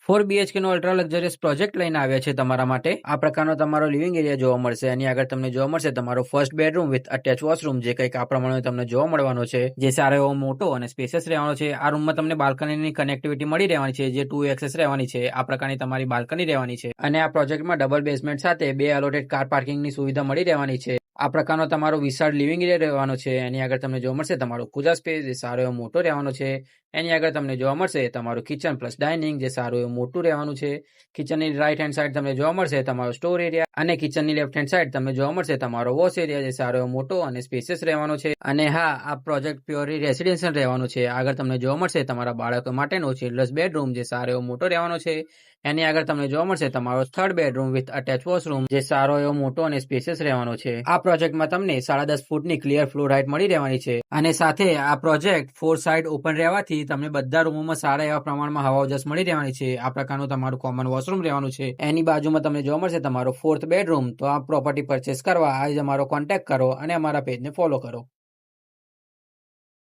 4 BHK નો ultra luxurious project લઈને આવ્યા છે તમારા માટે। આ પ્રકારનો તમારો લિવિંગ એરિયા જોવા મળશે। એની આગળ તમને જોવા મળશે તમારો first bedroom with attach washroom, જે કંઈક આ પ્રમાણે તમને જોવા મળવાનો છે, જે સારો એવો મોટો અને સ્પેશિયસ રહેવાનો છે। આ રૂમમાં તમને બાલ્કનીની કનેક્ટિવિટી મળી રહેવાની છે, જે 2 એક્સેસ રહેવાની છે। આ પ્રકારની તમારી બાલ્કની રહેવાની છે અને આ પ્રોજેક્ટમાં ડબલ બેઝમેન્ટ સાથે 2 એલોટેડ કાર પાર્કિંગની સુવિધા મળી રહેવાની છે। આ પ્રકારનો તમારો વિશાળ લિવિંગ એરિયા રહેવાનો છે। એની આગળ તમને જોવા મળશે તમારો પૂજા સ્પેસ, જે સારો એવો મોટો રહેવાનો છે। એની આગળ તમને જોવા મળશે તમારું કિચન પ્લસ ડાઇનિંગ, જે સારું એવું મોટું રહેવાનું છે। કિચનની રાઈટ હેન્ડ સાઈડ તમને જોવા મળશે તમારો સ્ટોર એરિયા અને કિચનની લેફ્ટ હેન્ડ સાઈડ તમને જોવા મળશે તમારો વોશ એરિયા, જે સારો એવો મોટો અને સ્પેશિયસ રહેવાનો છે। અને હા, આ પ્રોજેક્ટ પ્યોરલી રેસિડેન્શિયલ રહેવાનો છે। આગળ તમને જોવા મળશે તમારા બાળકો માટેનો ચિલ્ડ્રન્સ બેડરૂમ, જે સારો એવો મોટો રહેવાનો છે। એની આગળ તમને જોવા મળશે તમારો third bedroom with attach washroom, જે સારો એવો મોટો અને સ્પેશિયસ રહેવાનો છે। આ પ્રોજેક્ટમાં તમને 10.5 ફૂટની ક્લિયર ફ્લોર હાઇટ મળી રહેવાની છે અને સાથે આ પ્રોજેક્ટ 4 સાઇડ ઓપન રહેવાથી તમને બધા રૂમોમાં સારા એવા પ્રમાણમાં હવા ઉજાસ મળી રહેવાની છે। આ પ્રકારનું તમારું કોમન વોશરૂમ રહેવાનું છે। એની બાજુમાં તમને જોવા મળશે તમારો ફોર્થ બેડરૂમ। તો આ પ્રોપર્ટી પરચેસ કરવા આજે અમારો કોન્ટેક્ટ કરો અને અમારા પેજને ફોલો કરો।